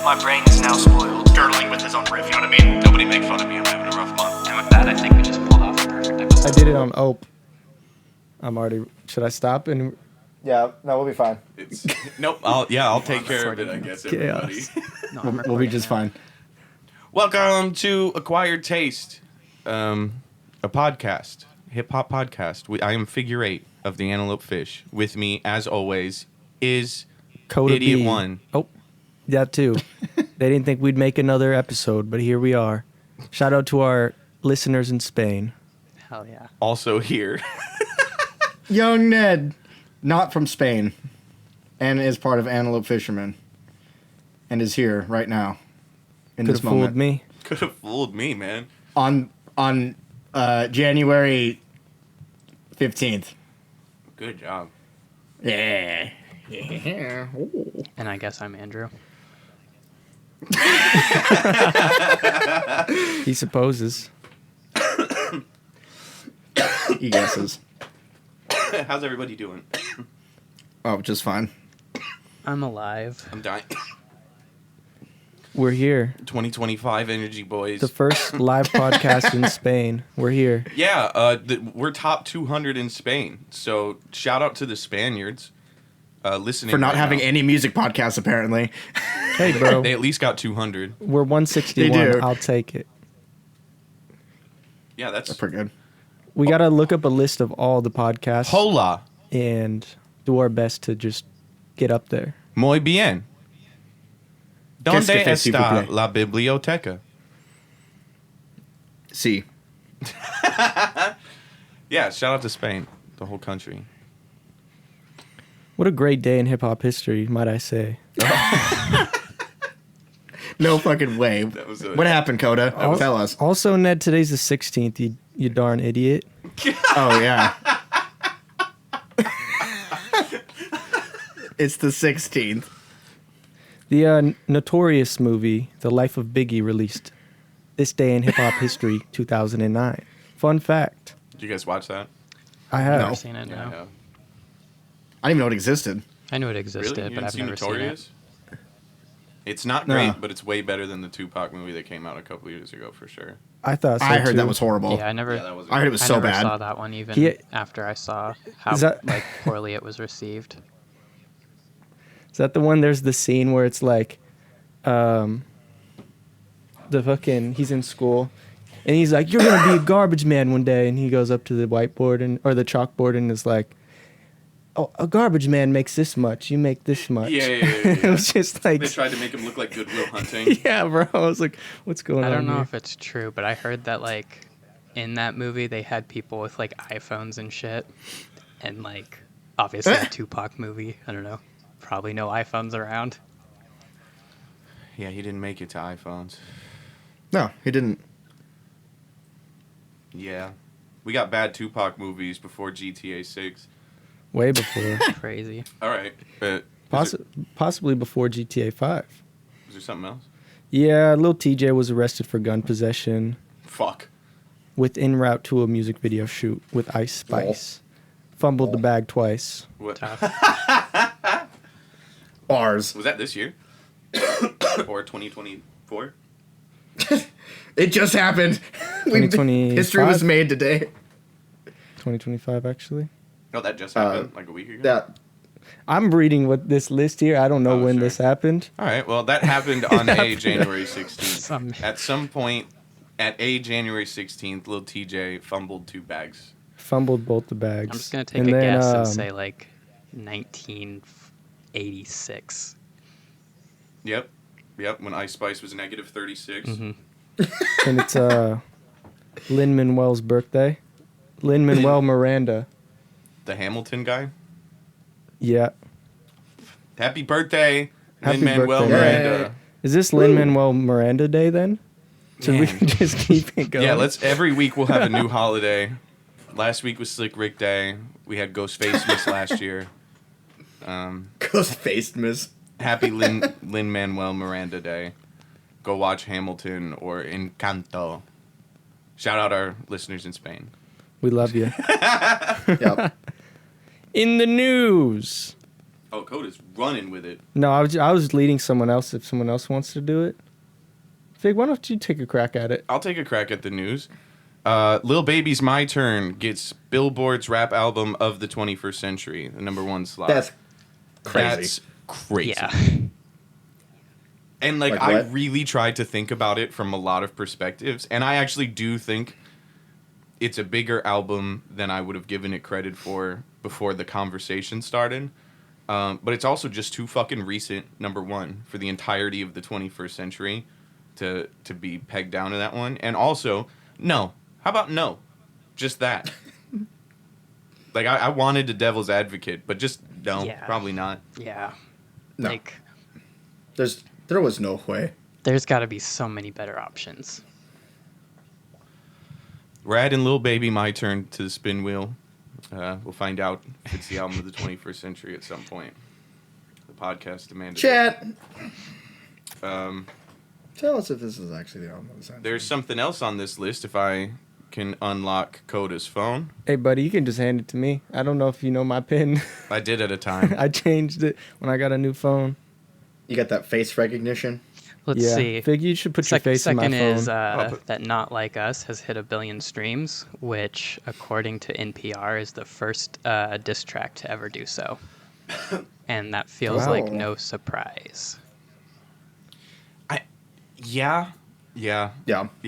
My brain is now spoiled. Girdling with his own riff, you know what I mean? Nobody make fun of me, I'm having a rough month. And with that, I think we just pulled off a perfect episode. I did it on Ope. I'm already. Should I stop? And Yeah, no, we'll be fine. Nope, I'll take care of it, I guess, everybody. Chaos. No, I'm We'll be recording just now. fine. Welcome to Acquired Taste, a podcast, hip-hop podcast. I am Figure 8 of the Antelope Fish. With me, as always, is Coda Idiot B. 1. Oh, that too. They didn't think we'd make another episode, but here we are. Shout out to our listeners in Spain. Hell yeah. Also here. Young Ned, not from Spain, and is part of Antelope Fishermen, and is here right now in Could this have moment. fooled me. Could have fooled me, man. On January 15th. Good job. Yeah. Yeah. Ooh. And I guess I'm Andrew. He supposes. He guesses. How's everybody doing? Oh, just fine. I'm alive. I'm dying. We're here. 2025 Energy Boys. The first live podcast in Spain. We're here. Yeah, we're top 200 in Spain. So shout out to the Spaniards listening For not right having now. any music podcasts, apparently. Hey, bro. They at least got 200. We're 161. They do. I'll take it. Yeah, that's That's pretty good. We got to look up a list of all the podcasts hola, and do our best to just get up there. muy bien. Que ¿Dónde es que s'il vous está plaît? la biblioteca? See. Yeah, shout out to Spain, the whole country. What a great day in hip-hop history, might I say. No fucking way. That was a- What happened, Coda? Tell us. Also, Ned, today's the 16th, you darn idiot. Oh, yeah. It's the 16th. The notorious movie, The Life of Biggie, released this day in hip-hop history, 2009. Fun fact. Did you guys watch that? I have. No. I've seen it Yeah, now. I have. I didn't even know it existed. I knew it existed, Really? You but didn't I've see never seen Notorious? It's not No. great, but it's way better than the Tupac movie that came out a couple years ago, for sure. I thought so, I heard too. that was horrible. it. Yeah, I never. Yeah, that was. I heard it was I so never bad. saw that one even He- after I saw how Is that- like poorly it was received. Is that the one, there's the scene where it's like, the fucking, he's in school, and he's like, you're going to be a garbage man one day, and he goes up to the whiteboard, or the chalkboard, and is like, oh, a garbage man makes this much, you make this much. Yeah. It was just like, They tried to make him look like Goodwill Hunting. yeah, bro, I was like, what's going on I don't know here? if it's true, but I heard that like in that movie they had people with like iPhones and shit, and like obviously a Tupac movie. I don't know, probably no iPhones around. Yeah, he didn't make it to iPhones. No, he didn't. Yeah. We got bad Tupac movies before GTA 6. Way before. Crazy. All right. But Possibly before GTA 5. is there something else? Yeah, Lil TJ was arrested for gun possession Fuck. with en route to a music video shoot with Ice Spice. Fumbled the bag twice. What? Tough. Bars. Was that this year? Or 2024? It just happened. 2025? History was made today. 2025, actually. No, that just happened like a week ago. That. I'm reading what this list here. I don't know Oh, when sure. this happened. All right. Well, that happened on a January 16th. Some- At some point at a January 16th, Lil TJ fumbled 2 bags. Fumbled both the bags. I'm just gonna take And a then, guess and say like 1986. Yep. When Ice Spice was negative 36. Mm-hmm. And it's Lin-Manuel's birthday. Lin-Manuel Miranda. The Hamilton guy. Yeah. Happy birthday, Happy Lin-Manuel birthday. Miranda. Is this Lin-Manuel Miranda Day then? So we Man. can just keep it going. Yeah, every week we'll have a new holiday. Last week was Slick Rick Day. We had Ghostface Miss last year. Ghost-faced miss. Happy Lin-Manuel Miranda Day. Go watch Hamilton or Encanto. Shout out our listeners in Spain. We love you. Yep. In the news, Oh, Coda's running with it. No, I was leading someone else if someone else wants to do it. Fig, why don't you take a crack at it? I'll take a crack at the news. Lil Baby's My Turn gets Billboard's rap album of the 21st century, the #1 slot. That's crazy. That's crazy. Yeah. And Like I what? really tried to think about it from a lot of perspectives, and I actually do think it's a bigger album than I would have given it credit for before the conversation started. But it's also just too fucking recent, #1, for the entirety of the 21st century to be pegged down to that one. And also, no. How about no? Just that. Like, I wanted the devil's advocate, but just no, Yeah. probably not. Yeah. No. Like, There was no way. there's got to be so many better options. Rad and Lil Baby, My Turn to the Spin Wheel. We'll find out if it's the album of the 21st century at some point. The podcast demanded it. Chat. Um, Tell us if this is actually the album of the century. there's something else on this list if I can unlock Coda's phone. Hey, buddy, you can just hand it to me. I don't know if you know my PIN. I did at a time. I changed it when I got a new phone. You got that face recognition? Let's yeah. see. Fig, you should put your face in my Second phone. is but- that Not Like Us has hit 1 billion streams, which, according to NPR, is the first diss track to ever do so. And that feels Wow. like no surprise. Yeah. Yeah.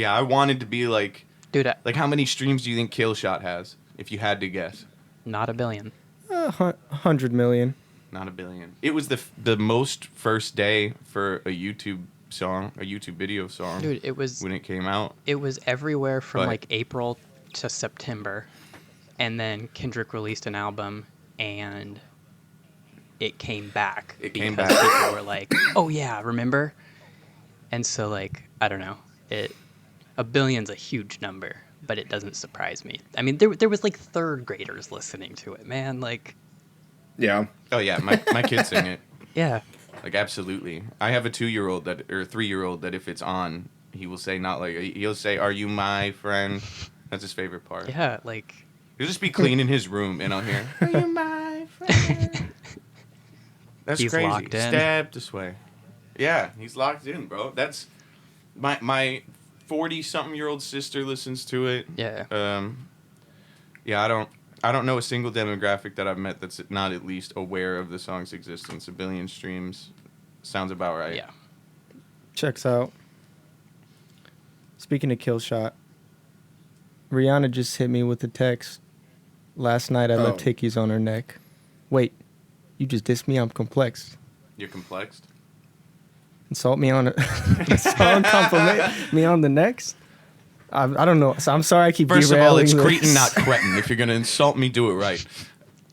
I wanted to be like Dude, how many streams do you think Killshot has, if you had to guess? not 1 billion. 100 million. Not 1 billion. It was the most first day for a YouTube song, a YouTube video song. Dude, it was when it came out. everywhere from But- like April to September, and then Kendrick released an album, and it came back. It came because back. people were like, "Oh yeah, remember?" And so like I don't know, 1 billion's a huge number, but it doesn't surprise me. I mean, there was like third graders listening to it, man. Like, Yeah. Oh yeah, my kids sing it. yeah, Like absolutely. I have a 2-year-old or 3-year-old that if it's on, he will say he'll say, "Are you my friend?" That's his favorite part. yeah, like He'll just be cleaning his room and I'll hear, "Are you my friend?" That's He's crazy. locked in. Stab this way. Yeah, he's locked in, bro. That's my 40-something-year-old sister listens to it. yeah. Yeah, I don't know a single demographic that I've met that's not at least aware of the song's existence. 1 billion streams sounds about right. Yeah. Checks out. Speaking of Killshot, Rihanna just hit me with a text. Last night I left Oh. hickeys on her neck. Wait, you just dissed me? I'm complex. You're complexed. Insult me on a song, compliment me on the next. I don't know. So I'm sorry I keep First of all, derailing it's this. cretin, not cretin. If you're gonna insult me, do it right.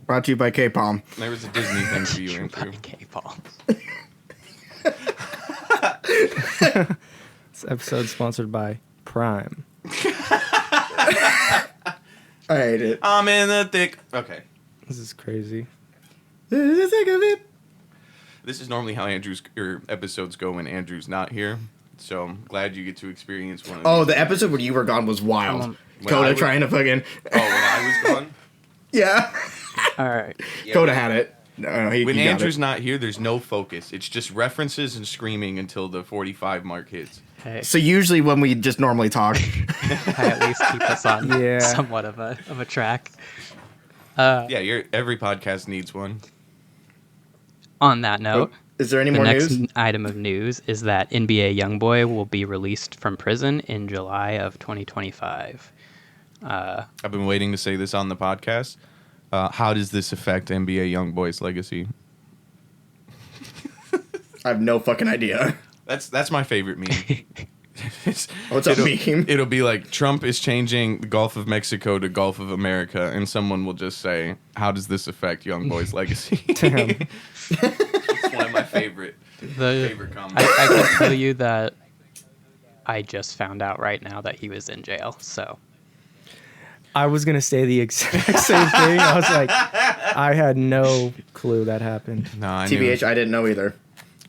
Brought to you by K-Palm. There was a Disney thing for you, Andrew. K-pop. This episode sponsored by Prime. I hate it. I'm in the thick. Okay. This is crazy. Think of it. This is normally how Andrew's episodes go when Andrew's not here. So I'm glad you get to experience one of Oh, these. the episode when you were gone was wild. When I Coda was- trying to fucking... Oh, when I was gone? Yeah. All right. Yeah. Coda had it. No, he When got Andrew's it. not here, there's no focus. It's just references and screaming until the 45 mark hits. Hey, So usually when we just normally talk... I at least keep us on Yeah. somewhat of a track. Yeah, every podcast needs one. On that note, Is there any the more next news? item of news is that NBA YoungBoy will be released from prison in July of 2025. I've been waiting to say this on the podcast. How does this affect NBA YoungBoy's legacy? I have no fucking idea. That's my favorite meme. What's a meme? It'll be like Trump is changing the Gulf of Mexico to Gulf of America, and someone will just say, "How does this affect YoungBoy's legacy?" Damn. It's one of my favorite comments. I can tell you that I just found out right now that he was in jail. So I was going to say the exact same thing. I was like, I had no clue that happened. No, I knew. TBH, I didn't know either.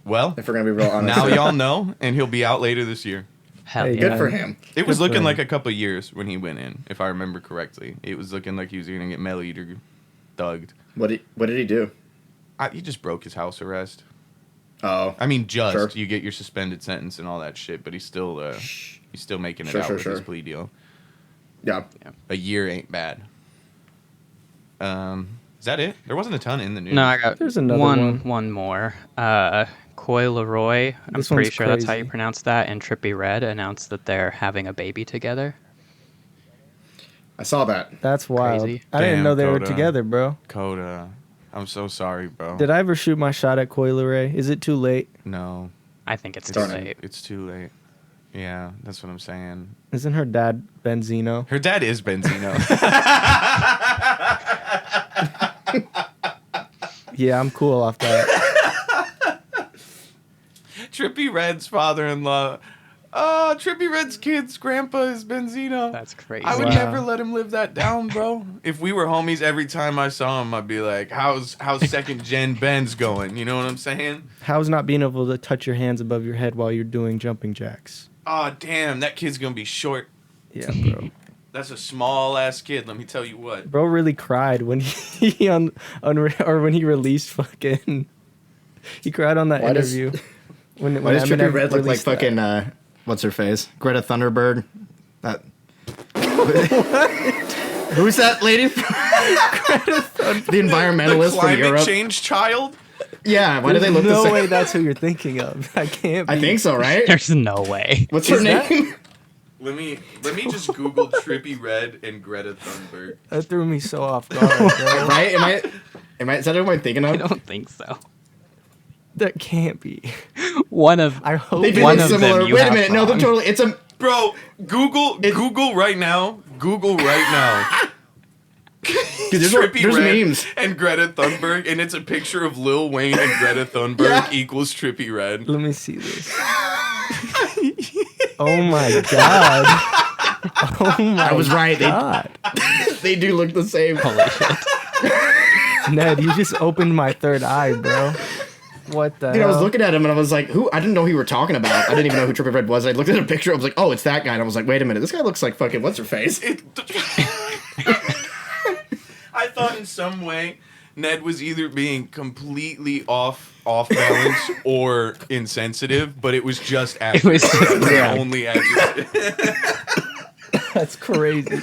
Well, If we're gonna be real honest. now y'all know, and he'll be out later this year. hell Hey, yeah. Good for him. It was Good for looking him. like a couple years when he went in, if I remember correctly. It was looking like he was going to get Melly or thugged. What did he do? He just broke his house arrest. Oh. I mean, just Sure. you get your suspended sentence and all that shit, but he's still making it Sure, out sure, with his sure. plea deal. Yeah. A year ain't bad. Is that it? There wasn't a ton in the news. No, I got There's another one more. Coy Leroy, I'm This pretty one's sure that's how you crazy. pronounce that, and Trippie Redd announced that they're having a baby together. I saw that. That's wild. Crazy. I didn't Damn, know they were Coda. together, bro. Coda, I'm so sorry, bro. Did I ever shoot my shot at Coyle Ray? Is it too late? No, I think it's too Darn it. late. it's too late. Yeah, that's what I'm saying. Isn't her dad Benzino? Her dad is Benzino. Yeah, I'm cool off that. Trippie Redd's father-in-law. Trippie Redd's kid's grandpa is Benzino. That's crazy. I would Wow. never let him live that down, bro. If we were homies, every time I saw him, I'd be like, "How's second gen Ben's going?" You know what I'm saying? How's not being able to touch your hands above your head while you're doing jumping jacks? Oh damn, that kid's gonna be short. Yeah, bro. That's a small ass kid. Let me tell you what. Bro really cried when he or when he released fucking. He cried on that Why does- interview. When Why does Trippie Eminem Redd look like released that. fucking what's her face? Greta Thunberg. That. Who's that lady? The environmentalist The from climate Europe. change child. Yeah. Why do they look no the same? way that's who you're thinking of. I can't. Be. I think so, right? There's no way. What's her Is that- name? Let me just Google Trippie Redd and Greta Thunberg. That threw me so off guard, bro. Right? Is that who I'm thinking I of? don't think so. That can't be. One of I hope They do one look of them similar. you Wait a have minute. No, they're wrong. totally. It's a. Bro, Google right now. Google right now. There's Trippie there's Redd memes. and Greta Thunberg, and it's a picture of Lil Wayne and Greta Thunberg Yeah. equals Trippie Redd. Let me see this. Oh my god. Oh my I was right. god. They do look the same. Holy shit. Ned, you just opened my third eye, bro. What the Dude, I was hell? looking at him and I was like, who? I didn't know who you were talking about. I didn't even know who Trippie Redd was. I looked at a picture. I was like, oh, it's that guy. And I was like, wait a minute. This guy looks like fucking what's her face? I thought in some way Ned was either being completely off balance or insensitive, but it was just It was adjective. That's the yeah. only adjective. That's crazy.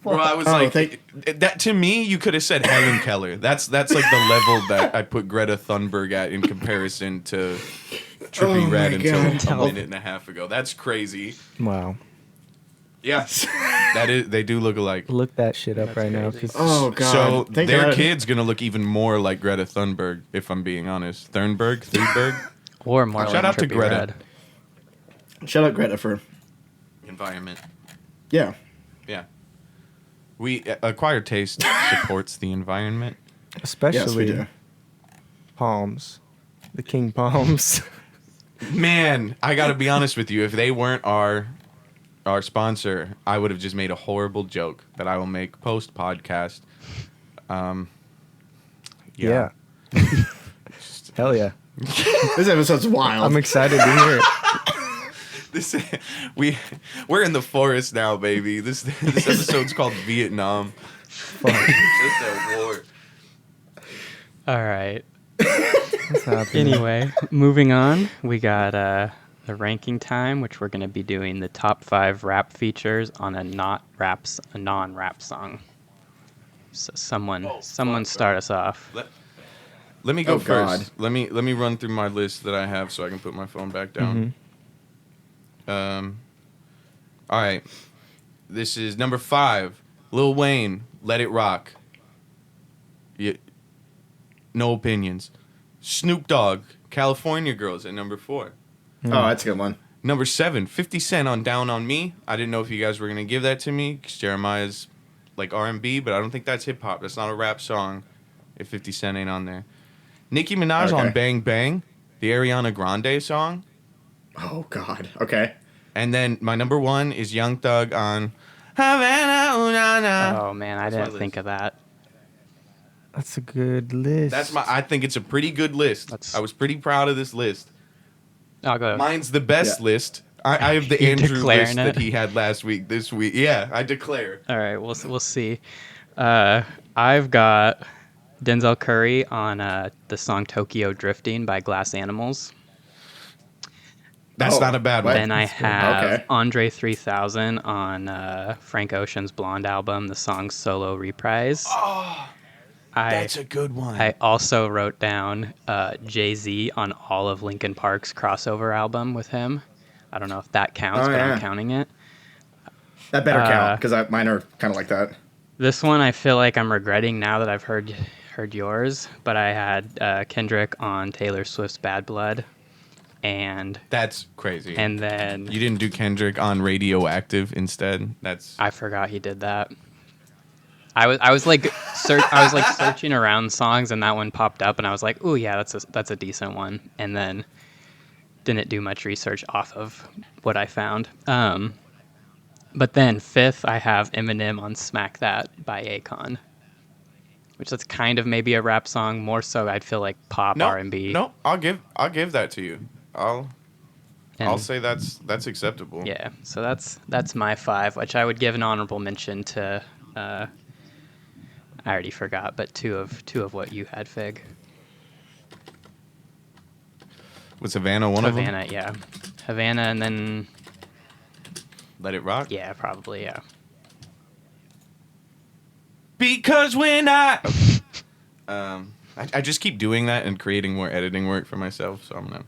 Bro, I was Oh, like, that to me, you could have said Helen Keller. That's like the level that I put Greta Thunberg at in comparison to Trippie Oh Redd my until God. a minute and a half ago. That's crazy. Wow. Yeah, they do look alike. Look that shit up That's right now. crazy. 'Cause Oh god. So Thank their God. kid's gonna look even more like Greta Thunberg, if I'm being honest. Thunberg. Or more Shout like out to Trippie Greta. Redd. Shout out Greta for Environment. yeah. Yeah. We acquired taste supports the environment. especially Yes, we do. palms. The king palms. Man, I gotta be honest with you. If they weren't our sponsor, I would have just made a horrible joke that I will make post podcast. Yeah. Hell yeah. This episode's wild. I'm excited to hear it. This we're in the forest now, baby. This episode's called Vietnam. Fuck. Just a war. All right. What's happening? Anyway, moving on, we got the ranking time, which we're going to be doing the top 5 rap features on a non-rap song. So someone start us off. Let me go Oh, first. Let me run through my list that I have so I can put my phone back down. All right. This is number 5. Lil Wayne, Let It Rock. Yeah, no opinions. Snoop Dogg, California Girls at number 4. oh, that's a good one. Number 7, 50 Cent on Down on Me. I didn't know if you guys were going to give that to me because Jeremiah's like R&B, but I don't think that's hip hop. That's not a rap song if 50 Cent ain't on there. Nicki Minaj on Okay. Bang Bang, the Ariana Grande song. Oh god. Okay. And then my number 1 is Young Thug on Havana Ooh, Na. Oh man, I That's my didn't think of that. That's a good list. I think it's a pretty good list. That's- I was pretty proud of this list. I'll go. Mine's the best Yeah. list. I have the You Andrew declaring list that it? he had last week. This week, yeah, I declare. All right, we'll see. I've got Denzel Curry on the song Tokyo Drifting by Glass Animals. That's Oh, not a bad what? one. Then I have Okay. Andre 3000 on Frank Ocean's Blonde album, the song Solo Reprise. Oh, I that's a good one. I also wrote down Jay-Z on all of Linkin Park's crossover album with him. I don't know if that counts, Oh, but I'm yeah. counting it. That better count because mine are kind of like that. This one I feel like I'm regretting now that I've heard yours, but I had Kendrick on Taylor Swift's Bad Blood, and That's crazy. then You didn't do Kendrick on Radioactive instead. That's I forgot he did that. I was like searching around songs, and that one popped up, and I was like, "Ooh, yeah, that's a decent one." And then didn't do much research off of what I found. But then fifth, I have Eminem on "Smack That" by Akon, which that's kind of maybe a rap song, more so I'd feel like pop no, R&B. no. I'll give that to you. I'll And say that's acceptable. yeah, so that's my five, which I would give an honorable mention to. I already forgot, but two of what you had, Fig. Was Havana one of them? Havana, yeah, Havana, and then Let It Rock. yeah, probably yeah. Because when I just keep doing that and creating more editing work for myself, so I'm gonna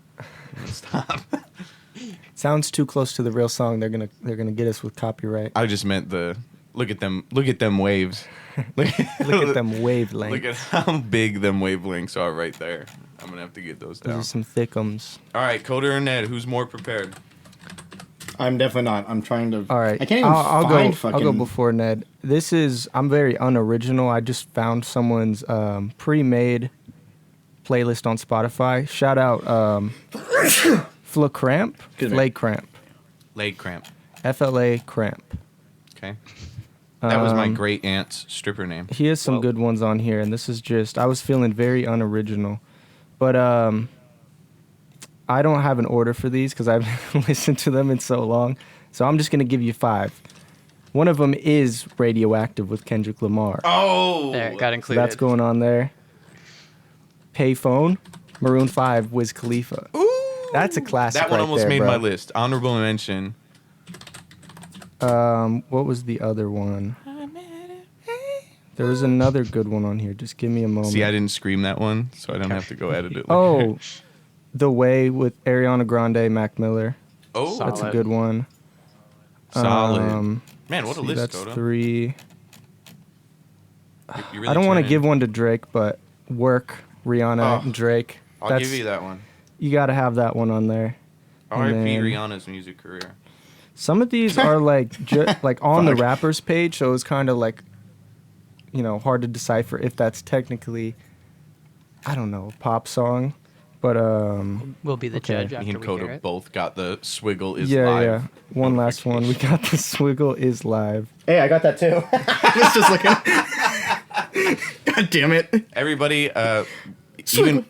stop. Sounds too close to the real song. They're gonna get us with copyright. I just meant look at them waves. Look at them wavelengths. Look at how big them wavelengths are right there. I'm gonna have to get those Those down. are some thickums. All right, Coder and Ned, who's more prepared? I'm definitely not. I'm trying to. All right, I can't even I'll find go. fucking. I'll go before Ned. I'm very unoriginal. I just found someone's pre-made playlist on Spotify. Shout out Flacramp. Excuse me. Flacramp. Leg cramp. FLA Cramp. Okay. That was my great aunt's stripper name. He has some Whoa. good ones on here, and this is just I was feeling very unoriginal, but I don't have an order for these because I've listened to them in so long. So I'm just gonna give you five. One of them is Radioactive with Kendrick Lamar. Oh, There, it got So included. that's going on there. Payphone, Maroon 5, Wiz Khalifa. Ooh, That's a classic. that one right almost there, made bro. my list. Honorable mention. What was the other one? There was another good one on here. Just give me a moment. See, I didn't scream that one, so I don't have to go edit it. Oh, The Way with Ariana Grande, Mac Miller. oh, Solid. That's a good one. solid. Man, what a See, list, that's Coda. 3. You really I don't want to turning- give one to Drake, but Work, Rihanna, Oh, and Drake. I'll give you that one. You got to have that one on there. And R.I.P. then- Rihanna's music career. Some of these are like like on the Fuck. rapper's page, so it's kind of like, hard to decipher if that's technically, I don't know, a pop song. But We'll be the Okay. judge Me after and we hear Coda it. both got the swiggle is yeah, live. yeah. One last one. We got the Swiggle is live. Hey, I got that too. I was just looking. God damn it. Everybody,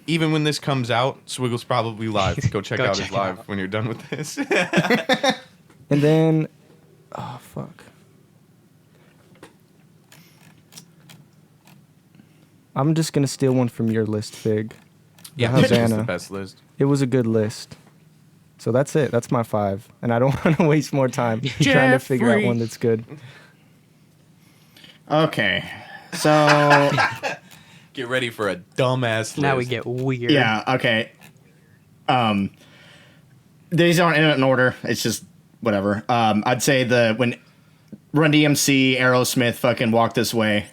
even when this comes out, Swiggle's probably live. Go check Go out check his it live out. when you're done with this. And then, oh fuck. I'm just gonna steal one from your list, Fig. yeah, The it's the Havana. best list. It was a good list. So that's it. That's my 5. And I don't want to waste more time trying to figure out Jeffrey. one that's good. Okay. So Get ready for a dumbass list. Now we get weird. yeah. Okay. These aren't in an order. It's just whatever. I'd say when Run DMC, Aerosmith, fucking Walk This Way.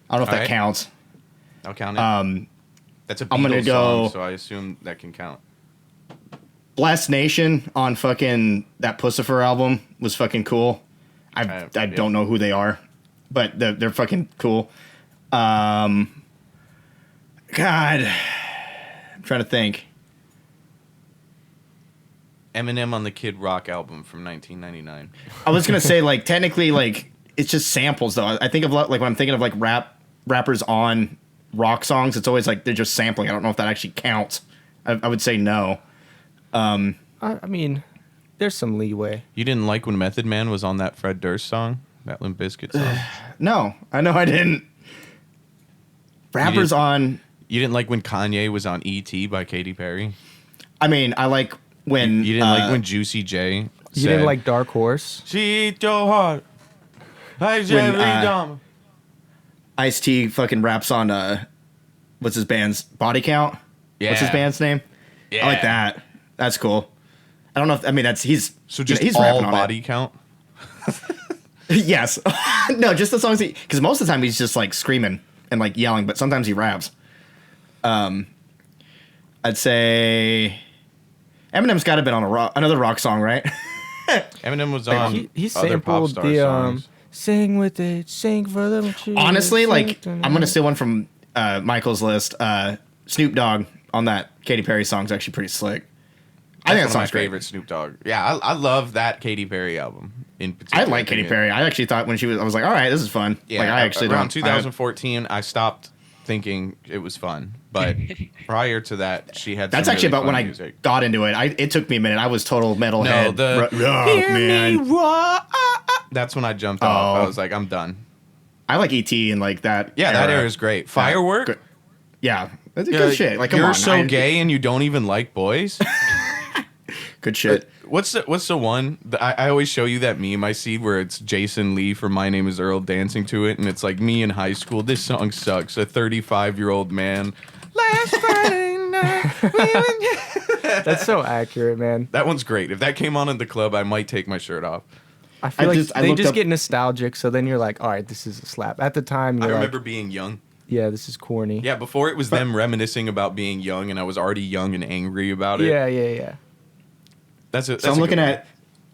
I don't know if that Alright. counts. I'll count it. That's a I'm gonna Beatles go- song, so I assume that can count. Blast Nation on fucking that Pussifer album was fucking cool. I yeah. don't know who they are, but they're fucking cool. God, I'm trying to think. Eminem on the Kid Rock album from 1999. I was gonna say like technically like it's just samples though. I think of like when I'm thinking of like rappers on rock songs, it's always like they're just sampling. I don't know if that actually counts. I would say no. I mean, there's some leeway. You didn't like when Method Man was on that Fred Durst song, that Limp Bizkit song? No, I know I didn't. Rappers on. You didn't like when Kanye was on E.T. by Katy Perry? I mean, I like when You didn't like when Juicy J You said, didn't like Dark Horse? "She eat your heart." When, Ice-T fucking raps on what's his band's Body Count? What's his Yeah. band's name? Yeah. I like that. That's cool. I don't know if he's So just he's all rapping on body count? it. Yes. No, just the songs because most of the time he's just like screaming and like yelling, but sometimes he raps. I'd say Eminem's got to been on another rock song, right? Eminem was on He other pop sampled star the songs. "Sing with it, sing for them." Honestly, like I'm gonna steal one from Michael's list. Snoop Dogg on that Katy Perry song is actually pretty slick. I think that That's one of song's my great. favorite Snoop Dogg. Yeah, I love that Katy Perry album in I particular. like Katy Perry. I actually thought when I was like, all right, this is fun. Yeah, like I actually around don't. 2014, I stopped thinking it was fun. But prior to that, she had. That's some actually really about when fun I music. got into it. It took me a minute. I was total metalhead. Hear man. me roar. That's when I jumped off. Oh. I was like, I'm done. I like E.T. and like that. Yeah, that era is great. Firework. Good. Yeah, that's good shit. Like, come you're on, so gay and you don't even like boys. Good shit. What's the one? I always show you that meme I see where it's Jason Lee from My Name Is Earl dancing to it, and it's like me in high school. This song sucks. A 35-year-old man. Last Friday night. That's so accurate, man. That one's great. If that came on in the club, I might take my shirt off. I feel like I they looked just up- get nostalgic, so then you're like, all right, this is a slap. At the time, I you're remember like, being young. yeah, this is corny. Yeah, before it was them reminiscing about being young, and I was already young and angry about it. Yeah. That's it. So I'm looking at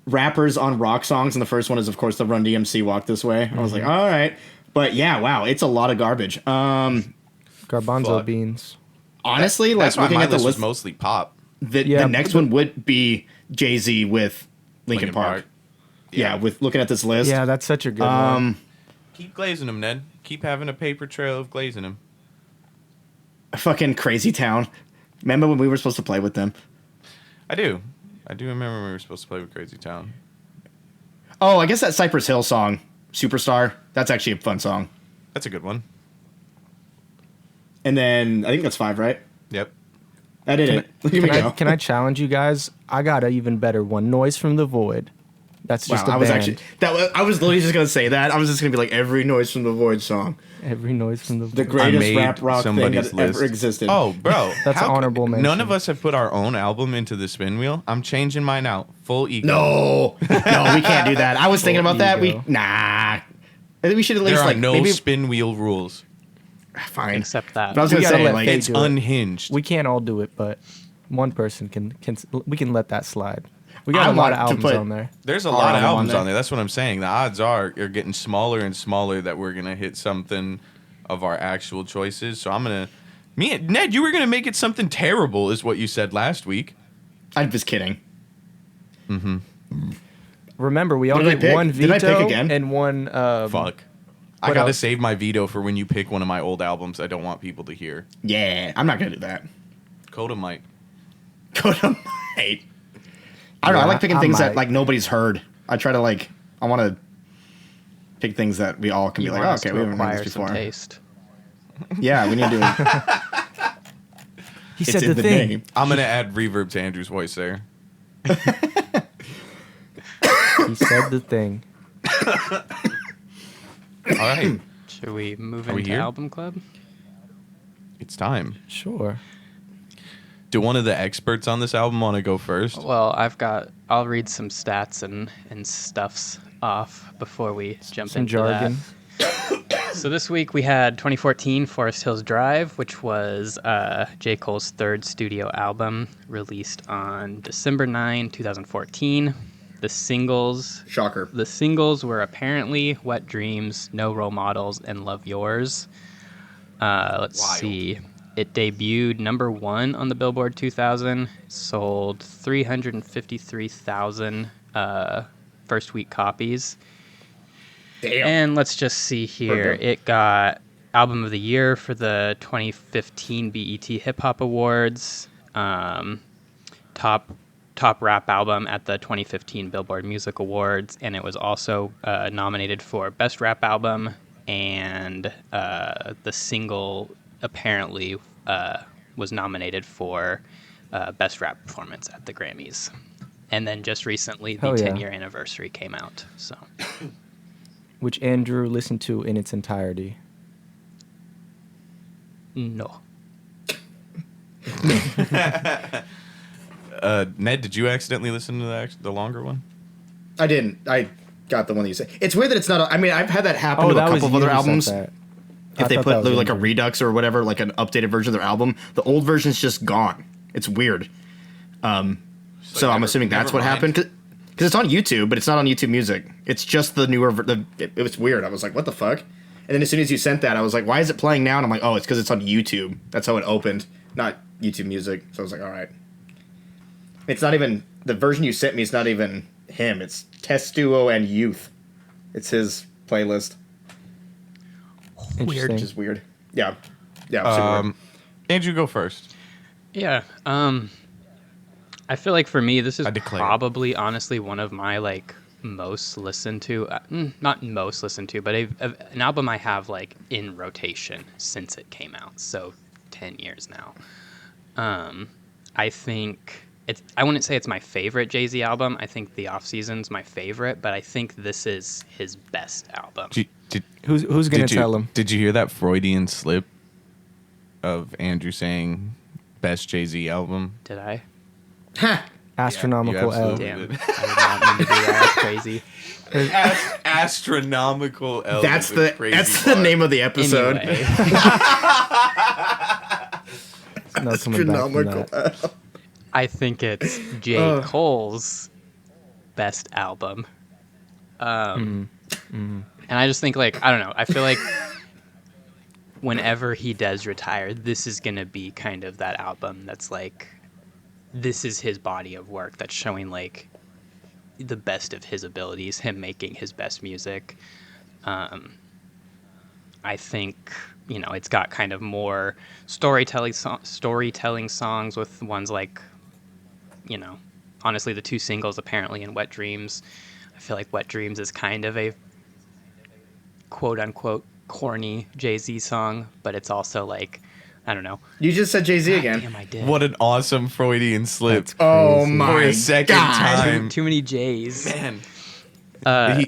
rappers on rock songs, and the first one is, of course, the Run DMC Walk This Way. I was like, all right. But yeah, wow, it's a lot of garbage. Garbanzo Fuck. beans. Honestly, like that's why looking my at the list was list, mostly pop. the Yeah, next but- one would be Jay-Z with Linkin Park. Yeah, with looking at this list. Yeah, that's such a good one. Keep glazing them, Ned. Keep having a paper trail of glazing them. Fucking Crazy Town. Remember when we were supposed to play with them? I do remember when we were supposed to play with Crazy Town. Oh, I guess that Cypress Hill song, Superstar. That's actually a fun song. That's a good one. And then I think that's 5, right? Yep. I did it. Here we go. Can I challenge you guys? I got an even better one. Noise from the Void. That's just Wow, a I was band. actually I was literally just gonna say that. I was just gonna be like every Noise from the Void song. Every Noise from the Void. The greatest made rap rock thing somebody's that list. ever existed. Oh, bro. That's How honorable None mention. of us have put our own album into the spin wheel. I'm changing mine out. Full ego. no, we can't do that. I was thinking about that. ego. I think we should at There least are like no maybe spin wheel rules. fine. Except that. But I was We gonna gotta say let like fate It's do it. unhinged. We can't all do it, but one person can. We can let that slide. We got I a lot of want to albums put- on there. There's a Our lot of album on albums there. on there. That's what I'm saying. The odds are you're getting smaller and smaller that we're gonna hit something of our actual choices. So I'm gonna. Ned, you were gonna make it something terrible, is what you said last week. I'm just kidding. Remember, we all What did I get pick? one Did I veto pick again? and one. Fuck. I what gotta else? save my veto for when you pick one of my old albums I don't want people to hear. Yeah, I'm not gonna do that. Coda might. Go to might. I don't know. I Yeah, like picking I things that might. like nobody's heard. I try to like. I want to pick things that we all can You be like, want oh, us okay, to we haven't heard acquire this some before. taste. Yeah, we need to. He It's said in the the thing. name. I'm gonna add reverb to Andrew's voice there. He said the thing. All right, Should we move Are we into here? album club? it's time. Sure. Do one of the experts on this album want to go first? Well, I'll read some stats and stuffs off before we jump Some into jargon. that. So this week we had 2014 Forest Hills Drive, which was J. Cole's third studio album, released on December 9, 2014. The singles Shocker. were apparently Wet Dreams, No Role Models, and Love Yours. Let's Wild. see. It debuted number 1 on the Billboard 2000, sold 353,000 first week copies. Damn. And let's just see here. Okay. It got Album of the Year for the 2015 BET Hip Hop Awards. Top rap album at the 2015 Billboard Music Awards, and it was also nominated for Best Rap Album and the single apparently was nominated for Best Rap Performance at the Grammys. And then just recently, the Hell yeah. 10-year anniversary came out. So Which Andrew listened to in its entirety. no. Ned, did you accidentally listen to the longer one? I didn't. I got the one that you said. It's weird that it's not. I mean, I've had that happen Oh, to a that was couple of you other who sent albums. that. If they I thought put that was like a Andrew. redux or whatever, like an updated version of their album, the old version's just gone. It's weird. So I'm assuming that's what happened because it's on YouTube, but it's not on YouTube Music. It's just the newer. It was weird. I was like, what the fuck? And then as soon as you sent that, I was like, why is it playing now? And I'm like, oh, it's because it's on YouTube. That's how it opened, not YouTube Music. So I was like, all right. It's not even the version you sent me. It's not even him. It's Testuo and Youth. It's his playlist, Interesting. which is weird. Yeah, super weird. Andrew, go first. Yeah. I feel like for me, this is I declare. probably honestly one of my like most listened to, not most listened to, but an album I have like in rotation since it came out. So 10 years now. I think I wouldn't say it's my favorite Jay-Z album. I think The Off Season's my favorite, but I think this is his best album. Who's gonna tell him? Did you hear that Freudian slip of Andrew saying best Jay-Z album? Did I? Astronomical Yeah, you L. absolutely Damn. did. I did not mean to do that. That's crazy. Astronomical L. That's is a crazy the bar. name of the episode. Anyway, No coming back from that. I think it's J. Cole's best album. And I just think, like, I don't know. I feel like whenever he does retire, this is going to be kind of that album that's like, this is his body of work that's showing, like, the best of his abilities, him making his best music. I think, you know, it's got kind of more storytelling songs with ones like, you know, honestly, the two singles apparently in Wet Dreams. I feel like Wet Dreams is kind of a quote unquote corny Jay-Z song, but it's also like, I don't know. You just said Jay-Z again. Damn, I did. What an awesome Freudian slip. Oh Crazy. my For a second God. time. Too many J's. Man.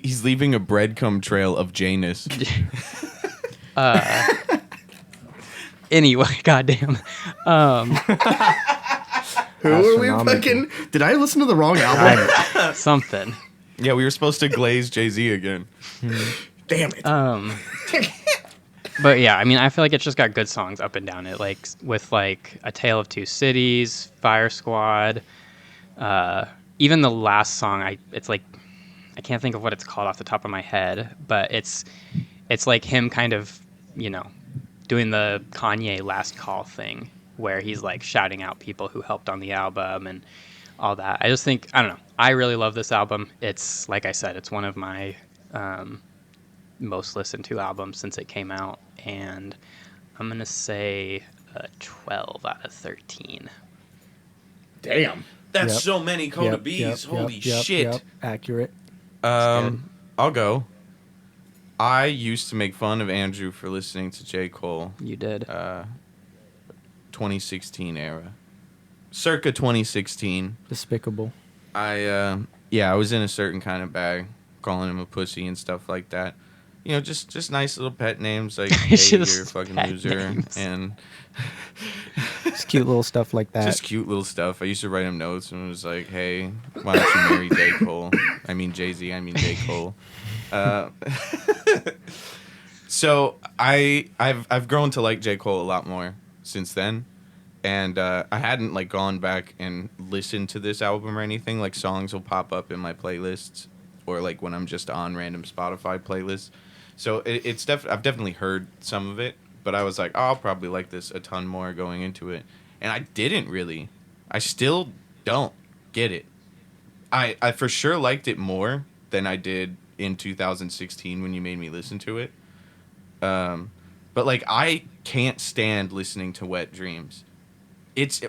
He's leaving a breadcrumb trail of Janus. Anyway, goddamn. Who are we Astronomical. fucking? Did I listen to the wrong album? Something. Yeah, we were supposed to glaze Jay-Z again. Damn it. But yeah, I mean, I feel like it's just got good songs up and down it, like with like A Tale of Two Cities, Fire Squad. Even the last song, it's like, I can't think of what it's called off the top of my head, but it's like him kind of, you know, doing the Kanye Last Call thing, where he's like shouting out people who helped on the album and all that. I just think, I don't know, I really love this album. It's, like I said, it's one of my most listened to albums since it came out, and I'm gonna say 12 out of 13. Damn. That's Yep. so many Coda Yep, B's. yep, Holy yep, shit. yep. Accurate. I'll go. I used to make fun of Andrew for listening to J. Cole You did. 2016 era. Circa 2016. Despicable. I was in a certain kind of bag, calling him a pussy and stuff like that. You know, just nice little pet names like, hey, you're a Just fucking pet loser. names. And Just cute little stuff like that. just cute little stuff. I used to write him notes and it was like, hey, why don't you marry J. Cole? I mean Jay-Z, I mean J. Cole. So I've grown to like J. Cole a lot more since then. And I hadn't like gone back and listened to this album or anything. Like songs will pop up in my playlists or like when I'm just on random Spotify playlists. So I've definitely heard some of it, but I was like, oh, I'll probably like this a ton more going into it. And I didn't really. I still don't get it. I for sure liked it more than I did in 2016 when you made me listen to it. But like I can't stand listening to Wet Dreams. It's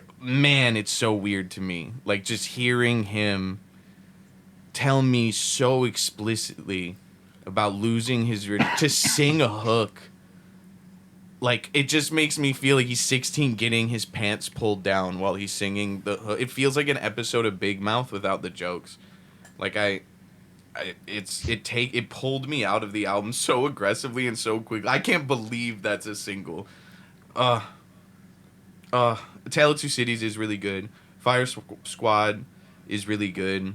so weird to me. Like just hearing him tell me so explicitly about losing his to sing a hook like it just makes me feel like he's 16 getting his pants pulled down while he's singing the hook. It feels like an episode of Big Mouth without the jokes. Like it pulled me out of the album so aggressively and so quickly. I can't believe that's a single. Tale of Two Cities is really good. Squad is really good.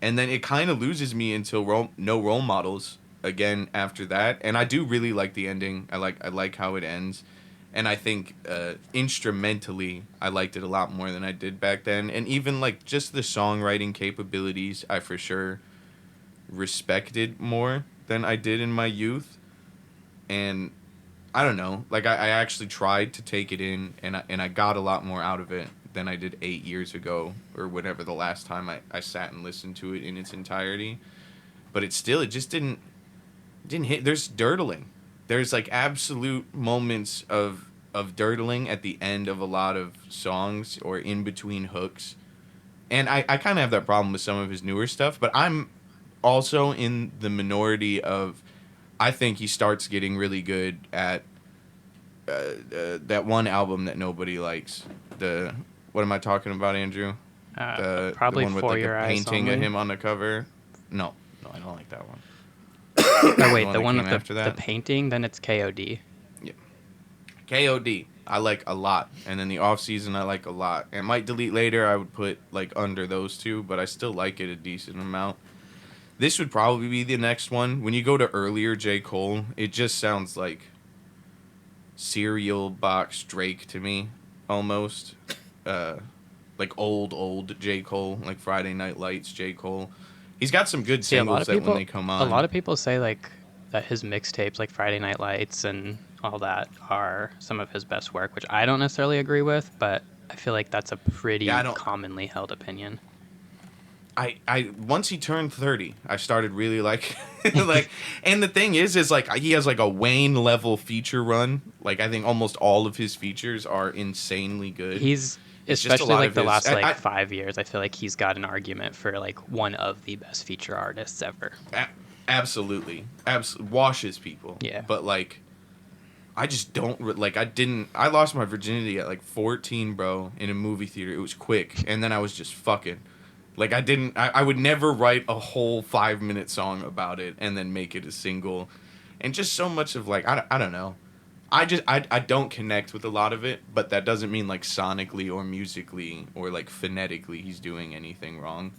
And then it kind of loses me until No Role Models again after that. And I do really like the ending. I like how it ends. And I think instrumentally, I liked it a lot more than I did back then. And even like just the songwriting capabilities, I for sure respected more than I did in my youth. And I don't know, like I actually tried to take it in, and I got a lot more out of it than I did 8 years ago or whatever the last time I sat and listened to it in its entirety. But it just didn't hit. There's dirtling. There's like absolute moments of dirtling at the end of a lot of songs or in between hooks. And I kind of have that problem with some of his newer stuff, but I'm also in the minority of, I think he starts getting really good at that one album that nobody likes. What am I talking about, Andrew? Probably the one with For like Your a Eyes painting of Only. him on the cover. No, I don't like that one. Oh wait, one the that one came with after the that? painting. Then it's KOD. KOD, I like a lot, and then the off season I like a lot. And Might Delete Later I would put like under those two, but I still like it a decent amount. This would probably be the next one. When you go to earlier J. Cole, it just sounds like cereal box Drake to me, almost. Like old J. Cole, like Friday Night Lights J. Cole. He's got some good See, a lot singles of that people, when they come on. a lot of people say like that his mixtapes, like Friday Night Lights and all that, are some of his best work, which I don't necessarily agree with, but I feel like that's a pretty Yeah, I don't- commonly held opinion. I once he turned 30, I started really like and the thing is like he has like a Wayne level feature run. Like I think almost all of his features are insanely good. He's It's just a especially lot like of the his- last I- 5 years. I feel like he's got an argument for like one of the best feature artists ever. Absolutely. Washes people. Yeah. But like I just don't I lost my virginity at like 14, bro, in a movie theater. It was quick, and then I was just fucking. Like I would never write a whole 5-minute song about it and then make it a single. And just so much of like, I don't know. I don't connect with a lot of it, but that doesn't mean like sonically or musically or like phonetically he's doing anything wrong.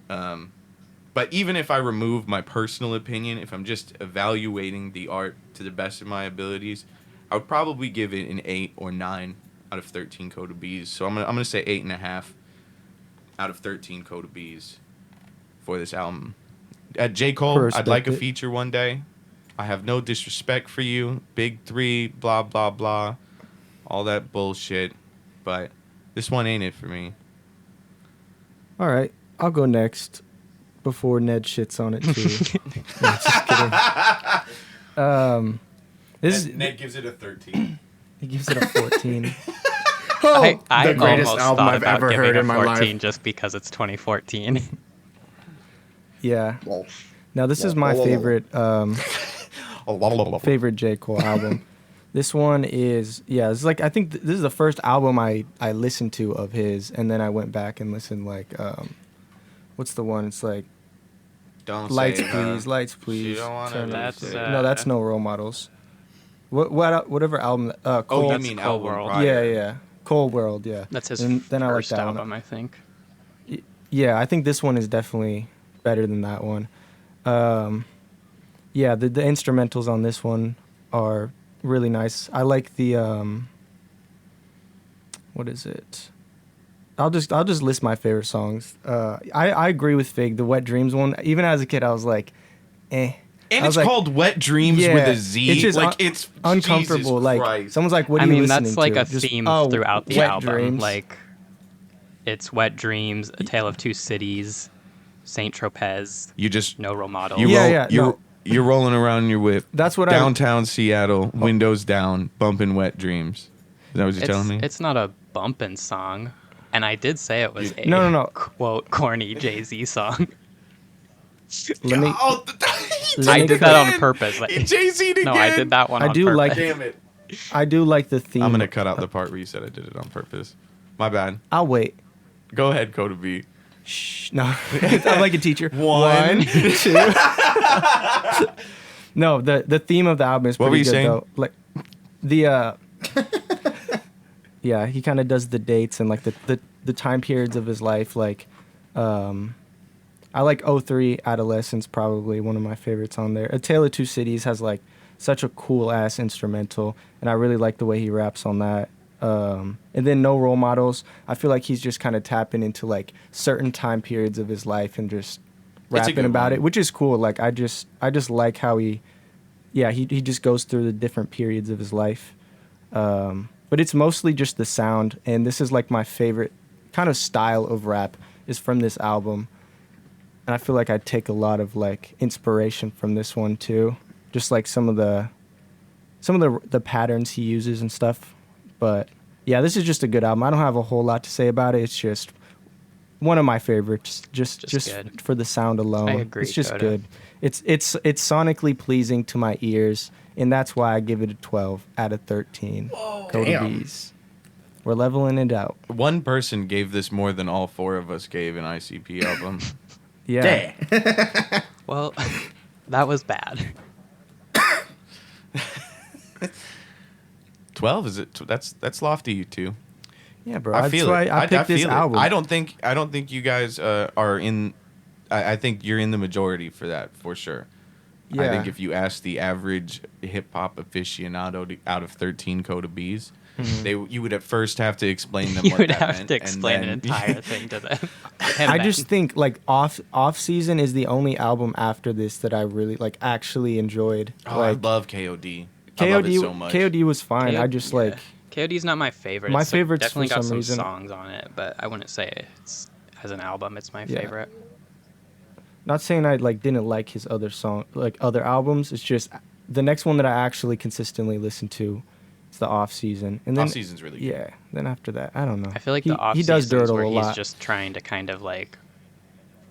But even if I remove my personal opinion, if I'm just evaluating the art to the best of my abilities, I would probably give it an 8 or 9 out of 13 Coda Bs. So I'm gonna say 8.5 out of 13 Coda Bs for this album. J. Cole, I'd like a feature one day. I have no disrespect for you. Big 3, blah, blah, blah. All that bullshit. But this one ain't it for me. All right, I'll go next before Ned shits on it too. No, just kidding. Ned gives it a 13. He gives it a 14. I the greatest almost album thought I've about ever giving heard a in my 14 life. just because it's 2014. Yeah. Now this is my favorite favorite J. Cole album. This one is it's like I think this is the first album I listened to of his, and then I went back and listened like what's the one? It's like Don't Lights say Please, Lights Please. You don't wanna Turn really Up. That's, No, that's No Role Models. Whatever album. Cole. Oh, you That's mean Cold album World. prior. Yeah. Cold World. Yeah. That's his And then I like first that album, one. I think. Yeah, I think this one is definitely better than that one. Yeah, the instrumentals on this one are really nice. I like the what is it? I'll just list my favorite songs. I agree with Fig, the Wet Dreams one. Even as a kid, I was like, eh. And I it's was like, called Wet Dreams with a Z. It's just it's uncomfortable. Jesus Like Christ. someone's like, "What I are you mean, listening that's like to?" a Just, theme "Oh, throughout the Wet album. Dreams." Like, it's Wet Dreams, A Tale of Two Cities, Saint Tropez, You just No Role Models. you're rolling around in your whip. That's what downtown Seattle, windows down, bumping Wet Dreams. Is that what you're telling me? It's not a bumpin' song. And I did say it was a No. quote corny Jay-Z song. Let me. Oh, Let I me did correct- that on purpose. Like, Jay-Z again. no, I did that one I on do purpose. like- Damn it. I do like the theme. I'm gonna cut out the part where you said I did it on purpose. My bad. I'll wait. Go ahead, Coda B. Shh. No, I'm like a teacher. One. 2. No, the theme of the album is What were pretty you good saying? though. Like the yeah, he kind of does the dates and like the time periods of his life. Like, I like '03 Adolescence, probably one of my favorites on there. A Tale of Two Cities has like such a cool ass instrumental, and I really like the way he raps on that. And then No Role Models, I feel like he's just kind of tapping into like certain time periods of his life and just It's a rapping good about one. it, which is cool. Like I just like how he just goes through the different periods of his life. But it's mostly just the sound, and this is like my favorite kind of style of rap is from this album. And I feel like I take a lot of like inspiration from this one too. Just like some of the patterns he uses and stuff. But yeah, this is just a good album. I don't have a whole lot to say about it. It's just one of my favorites. Just good. for the sound alone. I agree, It's just Coda. good. It's sonically pleasing to my ears, and that's why I give it a 12 out of 13. Coda Damn. B's. We're leveling it out. One person gave this more than all 4 of us gave an ICP album. Yeah. Dang. Well, that was bad. 12 is it? That's lofty, you two. Yeah, bro. I That's feel why it. I picked this feel it. album. I don't think you guys are in. I think you're in the majority for that for sure. I Yeah. think if you ask the average hip hop aficionado out of 13 Coda B's, you would at first have to explain them You what would that have meant, to and explain an then- entire thing to them. I just think like off season is the only album after this that I really like actually enjoyed. Oh, like I love KOD. I love it so much. KOD was fine. I just like KOD's not my favorite. My It's favorite's definitely for got some some reason- songs on it, but I wouldn't say it's as an album it's my Yeah. favorite. not saying I like didn't like his other albums. It's just the next one that I actually consistently listen to is the off season. And then Off season's really good. yeah. Then after that, I don't know. I feel like he, the off he does seasons dirtle where a he's lot. just trying to kind of like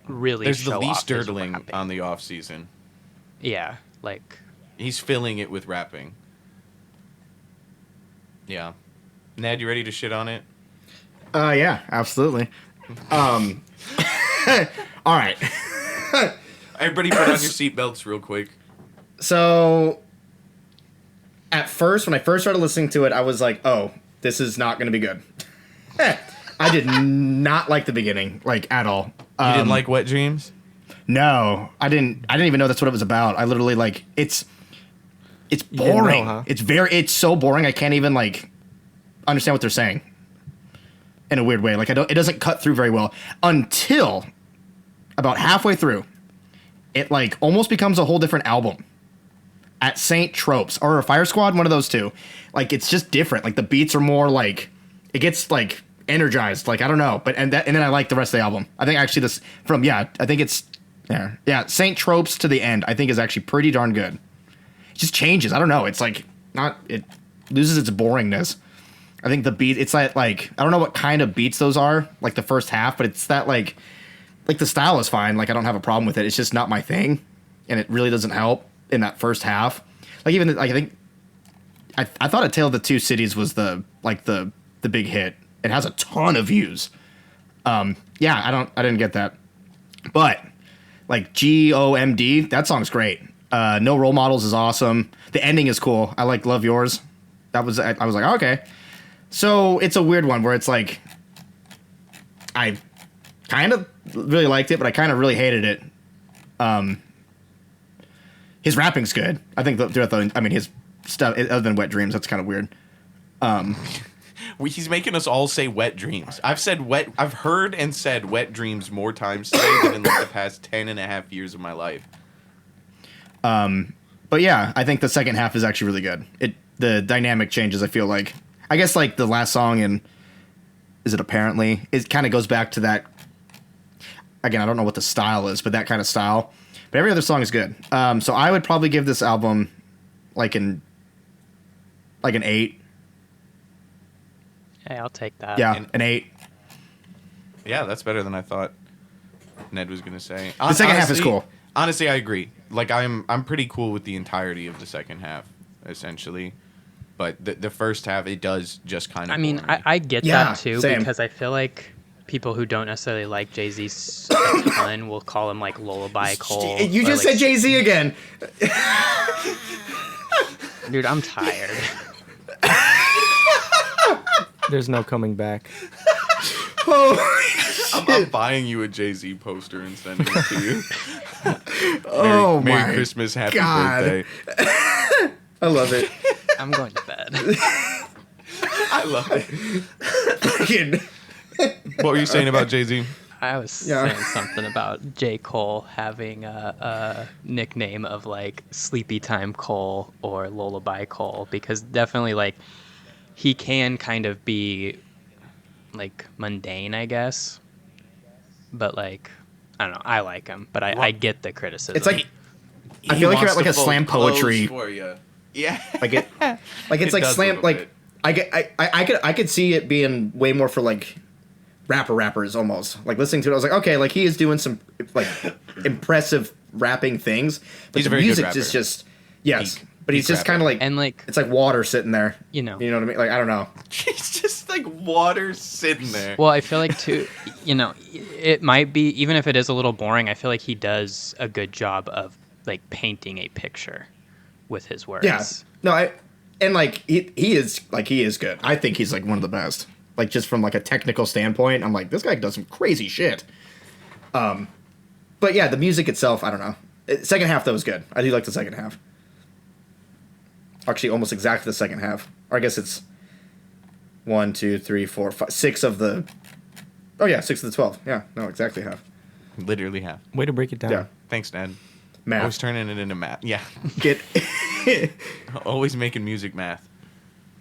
really There's show the least off his dirtling rapping. on the off season. Yeah, like He's filling it with rapping. Yeah. Ned, you ready to shit on it? Yeah, absolutely. All right. Everybody put on your seatbelts real quick. So, at first, when I first started listening to it, I was like, "Oh, this is not going to be good." I did not like the beginning, like at all. You didn't like Wet Dreams? No, I didn't even know that's what it was about. I literally like it's didn't know, boring. huh? It's so boring. I can't even like understand what they're saying in a weird way. Like it doesn't cut through very well until about halfway through. It like almost becomes a whole different album. At Saint Tropes or Fire Squad, one of those two. Like it's just different. Like the beats are more like it gets like energized. Like I don't know, but and then I like the rest of the album. I think actually this I think it's yeah Saint Tropes to the end. I think is actually pretty darn good. It just changes. I don't know. It's like it loses its boringness. I think the beat. It's that like I don't know what kind of beats those are. Like the first half, but it's that like the style is fine. Like I don't have a problem with it. It's just not my thing, and it really doesn't help in that first half. Like even like I think I thought A Tale of the Two Cities was the big hit. It has a ton of views. I didn't get that. But like GOMD, that song's great. No Role Models is awesome. The ending is cool. I like Love Yours. I was like, oh, okay. So it's a weird one where it's like I kind of really liked it, but I kind of really hated it. His rapping's good. I think his stuff other than Wet Dreams, that's kind of weird. He's making us all say Wet Dreams. I've heard and said Wet Dreams more times today than in like the past 10 and a half years of my life. But yeah, I think the second half is actually really good. The dynamic changes, I feel like. I guess like the last song in Is It Apparently? It kind of goes back to that. Again, I don't know what the style is, but that kind of style. But every other song is good. So I would probably give this album like an 8. hey, I'll take that. Yeah, an 8. Yeah, that's better than I thought Ned was gonna say. The second half is cool. Honestly, I agree. Like I'm pretty cool with the entirety of the second half, essentially. but the first half it does just kind of. I mean, I get Yeah, that too same. because I feel like people who don't necessarily like Jay-Z a ton will call him like Lullaby Cole. You or, just like, said Jay-Z again. Dude, I'm tired. There's no coming back. I'm buying you a Jay-Z poster and sending it to you. Oh Merry my Christmas, happy God. birthday. I love it. I'm going to bed. I love it. Fucking- What were you saying about Jay-Z? I was Yeah. saying something about J. Cole having a nickname of like Sleepy Time Cole or Lullaby Cole because definitely like he can kind of be like mundane, I guess. But like, I don't know, I like him, but I get the criticism. It's like I feel like you're at like a slam poetry. For you. Yeah. Like it's It like does a slam. little Like bit. I could see it being way more for like rappers almost. Like listening to it, I was like, okay, like he is doing some like impressive rapping things, but He's a the very good music rapper. is just yes. Peak- but he's peak just kind of like and like, it's like water sitting there. you know. You know what I mean? Like I don't know. It's just like water sitting there. Well, I feel like too, you know, it might be, even if it is a little boring, I feel like he does a good job of like painting a picture with his words. Yeah. No, and like he is good. I think he's like one of the best. Like just from like a technical standpoint, I'm like this guy does some crazy shit. But yeah, the music itself, I don't know. Second half though was good. I do like the second half. Actually, almost exactly the second half. Or I guess it's 1, 2, 3, 4, 5, 6 of the. Oh yeah, 6 of the 12. Yeah, no, exactly half. Literally half. Way to break it down. Yeah, Thanks, Ned. math. Always turning it into math. Yeah. Get Always making music math.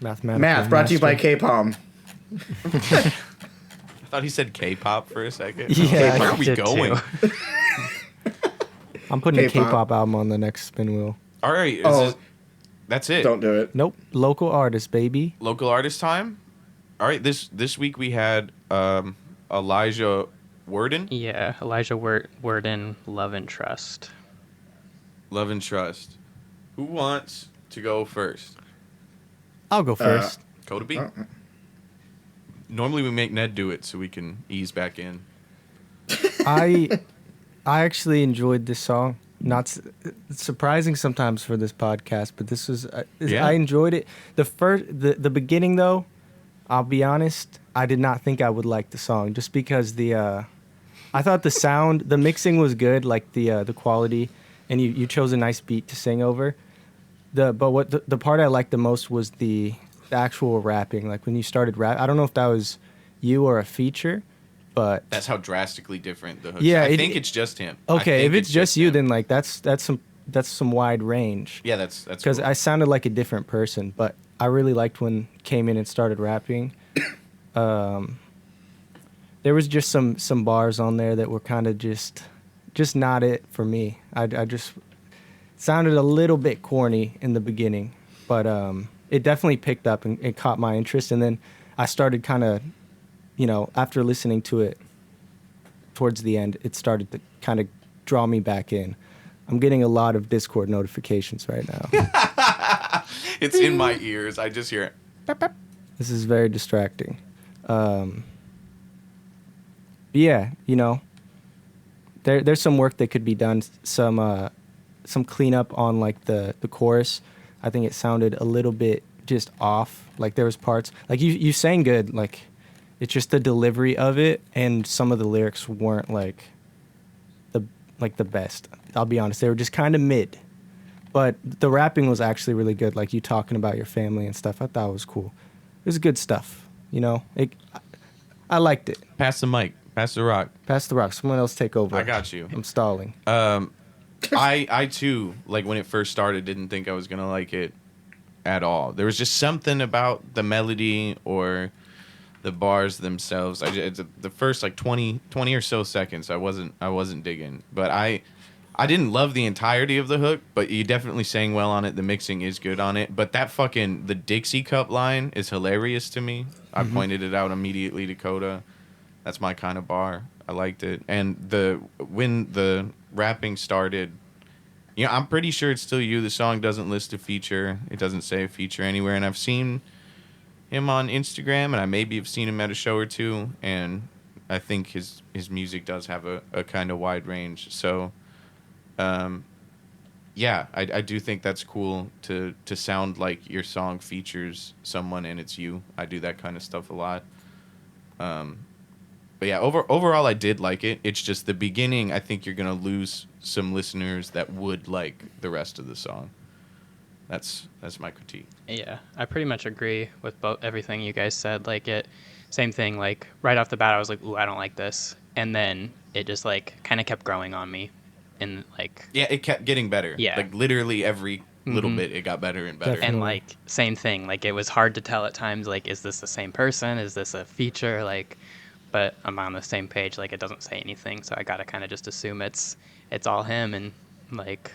Mathematical math brought to you by master. K-Palm. I thought he said K-pop for a second. Yeah, Where I are we did going? too. I'm putting a K-pop. K-pop album on the next spin wheel. All right. Oh. That's it. Don't do it. Nope. Local artist, baby. Local artist time. All right. This week we had Elijah Worden, Yeah, Elijah Worden, Love and Trust. Love and Trust. Who wants to go first? I'll go first. Go to B. Oh. Normally we make Ned do it so we can ease back in. I actually enjoyed this song. Not it's surprising sometimes for this podcast, but this was Yeah. I enjoyed it. The beginning though, I'll be honest, I did not think I would like the song just because I thought the sound, the mixing was good, like the quality, and you chose a nice beat to sing over. But what the part I liked the most was the actual rapping. Like when you started rap, I don't know if that was you or a feature, but That's how drastically different the hook. Yeah, I it- think it's just him. I okay, think if it's just you, him. then like that's some wide range. Yeah, that's Because cool. I sounded like a different person, but I really liked when came in and started rapping. There was just some bars on there that were kind of just not it for me. I just sounded a little bit corny in the beginning, but it definitely picked up and it caught my interest. And then I started kind of, after listening to it towards the end, it started to kind of draw me back in. I'm getting a lot of Discord notifications right now. It's in my ears. I just hear it. This is very distracting. But yeah, there's some work that could be done. Some cleanup on like the chorus. I think it sounded a little bit just off. Like there was parts like you sang good. Like it's just the delivery of it, and some of the lyrics weren't like the best. I'll be honest, they were just kind of mid. But the rapping was actually really good. Like you talking about your family and stuff. I thought it was cool. It was good stuff. I liked it. Pass the mic. Pass the rock. Pass the rock. Someone else take over. I got you. I'm stalling. I too, like when it first started, didn't think I was gonna like it at all. There was just something about the melody or the bars themselves. The first like 20 or so seconds, I wasn't digging. But I didn't love the entirety of the hook, but you definitely sang well on it. The mixing is good on it. But that the Dixie Cup line is hilarious to me. I pointed it out immediately to Coda. That's my kind of bar. I liked it. And when the rapping started, I'm pretty sure it's still you. The song doesn't list a feature. It doesn't say a feature anywhere. And I've seen him on Instagram, and I maybe have seen him at a show or two. And I think his music does have a kind of wide range. So, yeah, I do think that's cool to sound like your song features someone and it's you. I do that kind of stuff a lot. But yeah, overall, I did like it. It's just the beginning. I think you're gonna lose some listeners that would like the rest of the song. That's my critique. Yeah, I pretty much agree with everything you guys said. Like same thing. Like right off the bat, I was like, "Ooh, I don't like this," and then it just like kind of kept growing on me, and like Yeah, it kept getting better. Yeah. Like literally every little bit, it got better and better. Definitely. and like same thing. Like it was hard to tell at times. Like, is this the same person? Is this a feature? Like, but I'm on the same page. Like it doesn't say anything, so I gotta kind of just assume it's all him, and like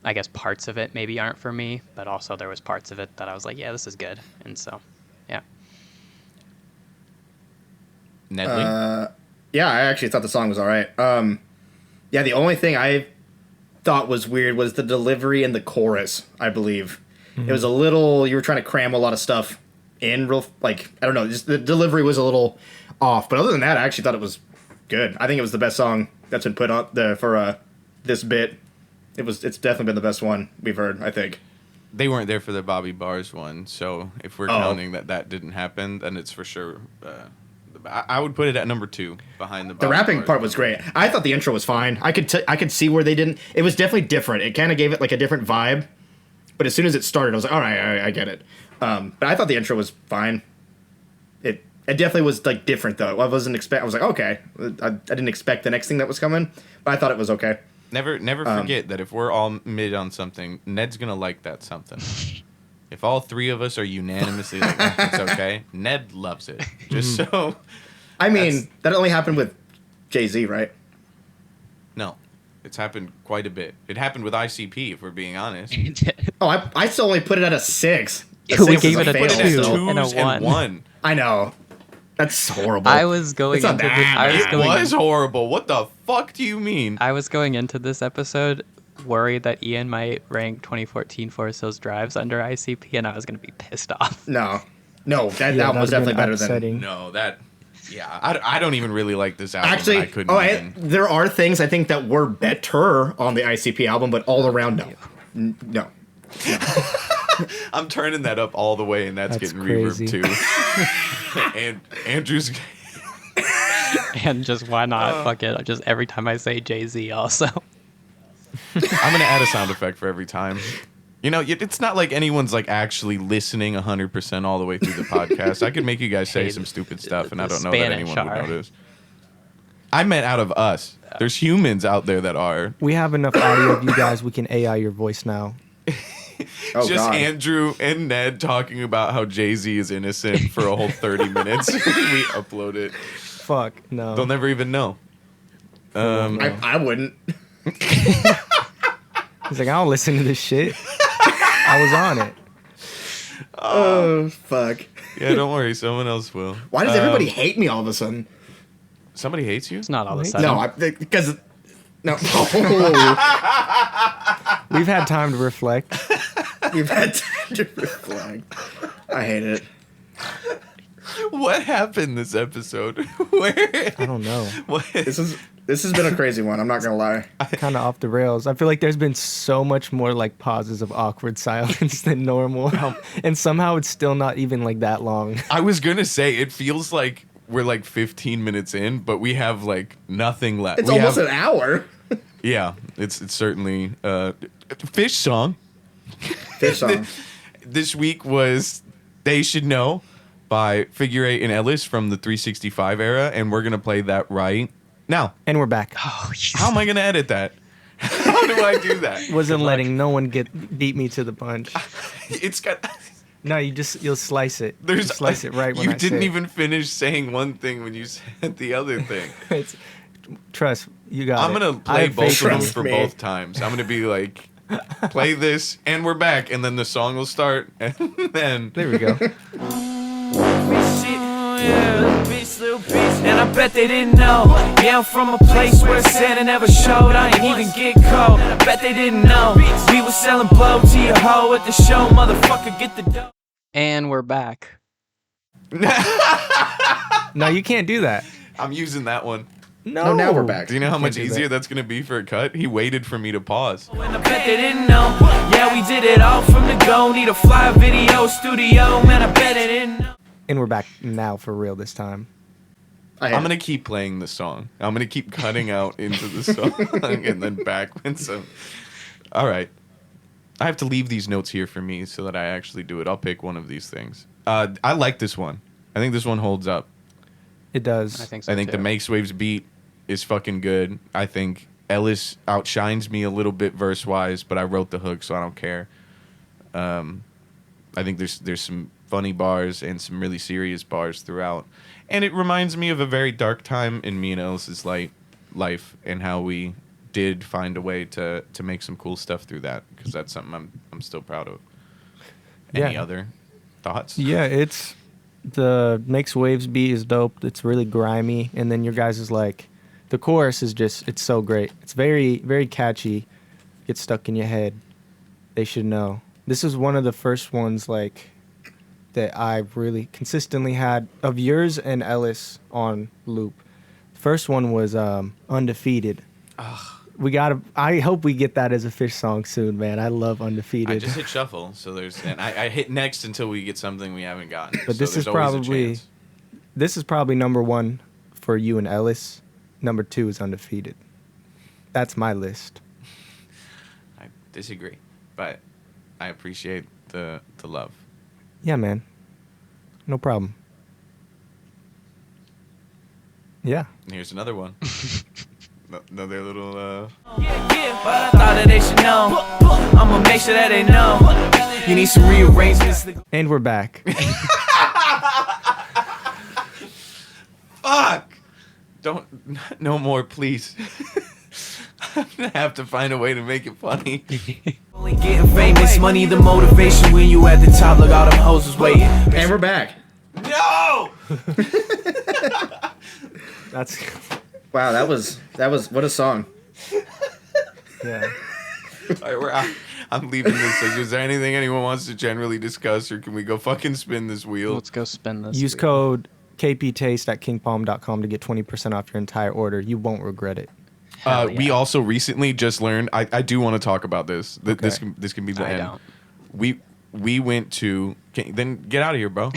I guess parts of it maybe aren't for me, but also there was parts of it that I was like, yeah, this is good, and so yeah. Nedley? Yeah, I actually thought the song was all right. Yeah, the only thing I thought was weird was the delivery in the chorus, I believe. It was a little, you were trying to cram a lot of stuff in real, like, I don't know, just the delivery was a little off. But other than that, I actually thought it was good. I think it was the best song that's been put on there for this bit. It's definitely been the best one we've heard, I think. They weren't there for the Bobby Bars one, so if we're counting that didn't happen, then it's for sure. I would put it at number 2 behind the Bobby The rapping Bars part one. was great. I thought the intro was fine. I could see where they didn't. It was definitely different. It kind of gave it like a different vibe. But as soon as it started, I was like, all right, I get it. But I thought the intro was fine. It definitely was like different though. I was like, okay. I didn't expect the next thing that was coming, but I thought it was okay. Never forget that if we're all mid on something, Ned's gonna like that something. If all 3 of us are unanimously like, it's okay, Ned loves it. Just so. I mean, that only happened with Jay-Z, right? No, it's happened quite a bit. It happened with ICP, if we're being honest. Oh, I still only put it at a 6. We Six gave is it a fail Put it at two. still. And a 2s and one. 1. I know. That's horrible. I was going It's not into that I was bad. going It was horrible. What the fuck do you mean? I was going into this episode worried that Ian might rank 2014 Forest Hills Drives under ICP, and I was going to be pissed off. No, that Yeah, album was that would've definitely been better upsetting. No, yeah, I don't even really like this album. Actually, I couldn't even. there are things I think that were better on the ICP album, but all around, no. No. I'm turning that up all the way, and that's That's getting crazy. reverb too. And Andrew's. And just why not? Fuck it. Just every time I say Jay-Z also. I'm gonna add a sound effect for every time. It's not like anyone's like actually listening 100% all the way through the podcast. I could make you guys say Hey, some stupid stuff, and I the don't know that Spanish anyone would are. notice. I meant out of us. There's humans out there that are. We have enough audio of you guys. We can AI your voice now. Oh, Just God. Andrew and Ned talking about how Jay-Z is innocent for a whole 30 minutes. We upload it. Fuck no. They'll never even know. I wouldn't. He's like, I don't listen to this shit. I was on it. Oh, fuck. Yeah, don't worry. Someone else will. Why does everybody hate me all of a sudden? Somebody hates you? It's not all of a Wait. sudden. No, because... No. We've had time to reflect. We've had time to reflect. I hate it. What happened this episode? Where? I don't know. What? This has been a crazy one. I'm not gonna lie. Kind of off the rails. I feel like there's been so much more like pauses of awkward silence than normal, and somehow it's still not even like that long. I was gonna say it feels like we're like 15 minutes in, but we have like nothing left. It's We almost have- an hour. Yeah, it's certainly Fish song. Fish song. This week was "They Should Know" by Figure 8 and Ellis from the 365 era, and we're gonna play that right now. And we're back. Oh, How am I gonna edit that? How do I do that? Wasn't letting no one beat me to the punch. It's got. No, you'll slice it. There's You slice it right when you I didn't say even finish saying one thing when you said the other thing. it. Trust, you got I'm it. gonna I play have both faith of in them you. for me. both times. I'm gonna be like, play this, and we're back, and then the song will start, and then There we go. Yeah, little bitch, and I bet they didn't know. Yeah, I'm from a place where Santa never showed. I ain't even get cold. I bet they didn't know. We was selling blow to your hoe at the show. Motherfucker, get the dough. And we're back. No, you can't do that. I'm using that one. No, now we're back. Do you know how much do easier that. that's going to be for a cut? He waited for me to pause. And I bet they didn't know. Yeah, we did it all from the go. Need a fly video studio. Man, I bet they didn't know. And we're back now for real this time. I'm going to keep playing the song. I'm going to keep cutting out into the song and then back when some. All right. I have to leave these notes here for me so that I actually do it. I'll pick one of these things. I like this one. I think this one holds up. It does. I think so. I think too. the Makes Waves beat is fucking good. I think Ellis outshines me a little bit verse wise, but I wrote the hook, so I don't care. I think there's some funny bars and some really serious bars throughout, and it reminds me of a very dark time in me and Ellis's life and how we did find a way to make some cool stuff through that, because that's something I'm still proud of. Any Yeah. other thoughts? Yeah, it's the Makes Waves beat is dope. It's really grimy, and then your guys is like, the chorus is just, it's so great. It's very, very catchy. Gets stuck in your head. They should know. This is one of the first ones like that I really consistently had of yours and Ellis on loop. First one was Undefeated. I hope we get that as a Fish song soon, man. I love Undefeated. I just hit shuffle, so and I hit next until we get something we haven't gotten. But so this is there's always a probably chance. this is probably number one for you and Ellis. Number two is Undefeated. That's my list. I disagree, but I appreciate the love. Yeah, man. No problem. Yeah. And here's another one. Another little. Yeah, but I thought that they should know. I'ma make sure that they know. You need some rearrangements. And we're back. Fuck! Don't. No more, please. I'm gonna have to find a way to make it funny. Only getting famous, money the motivation. When you at the top, look, all them hoes is waiting. And we're back. No! That's Wow, that was what a song. yeah. All right, we're out. I'm leaving this. Is there anything anyone wants to generally discuss, or can we go fucking spin this wheel? Let's go spin this. Use code KPTaste at kingpalm.com to get 20% off your entire order. You won't regret it. Hell We yeah. also recently just learned. I do want to talk about this. This Okay. this can be the I end. don't. We went to. Then get out of here, bro.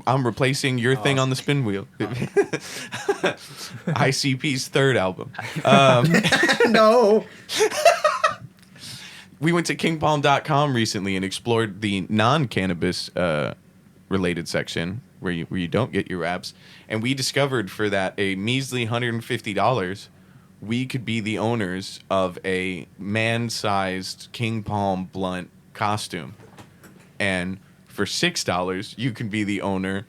I'm replacing your thing on the spin wheel. ICP's third album. No. We went to kingpalm.com recently and explored the non-cannabis related section where you don't get your wraps, and we discovered for that a measly $150 we could be the owners of a man-sized King Palm blunt costume, and for $6 you can be the owner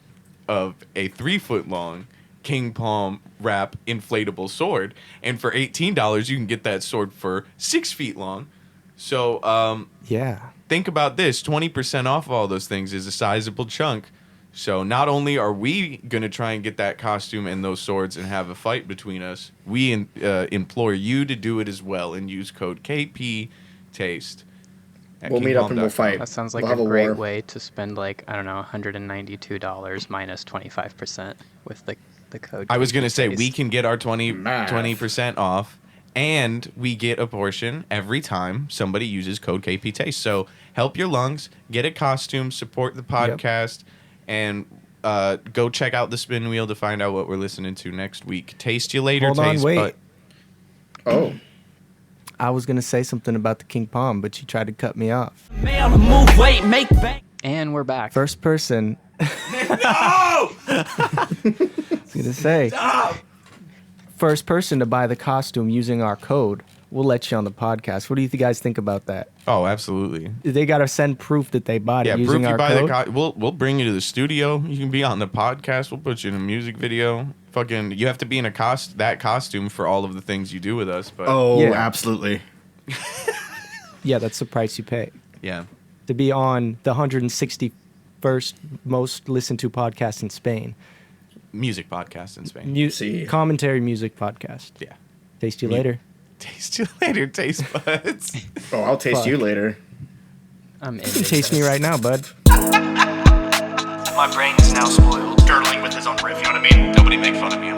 of a 3-foot-long King Palm wrap inflatable sword, and for $18 you can get that sword for 6 feet long. So Yeah. think about this: 20% off all those things is a sizable chunk. So not only are we gonna try and get that costume and those swords and have a fight between us, we implore you to do it as well and use code KPTaste. at We'll meet up and we'll kingpalm.com. fight. That sounds like We'll have a a great war. way to spend like, I don't know, $192 minus 25% with the code. I was gonna say we Taste. can get our Math. 20% off, and we get a portion every time somebody uses code KPTaste. So help your lungs, get a costume, support the podcast, and go check out the spin wheel to find out what we're listening to next week. Taste you later. Hold on, taste wait. bud. Oh. I was going to say something about the King Palm, but you tried to cut me off. Man on the move, wait, make bang. And we're back. First person. No! I was going to say. First person to buy the costume using our code, we'll let you on the podcast. What do you guys think about that? Oh, absolutely. They got to send proof that they bought Yeah, it proof using you our buy code. the we'll bring you to the studio. You can be on the podcast. We'll put you in a music video. Fucking, you have to be in that costume for all of the things you do with us. But Oh, Yeah. absolutely. Yeah, that's the price you pay yeah, to be on the 161st most listened to podcast in Spain. music podcast in Spain. See. Commentary music podcast. Yeah. Taste you later. Taste you later, taste buds. Oh, I'll taste Fuck. you later. I'm You can taste me right now, bud. My brain is now spoiled. Dirtling with his own riff, you know what I mean? Nobody make fun of me. I'm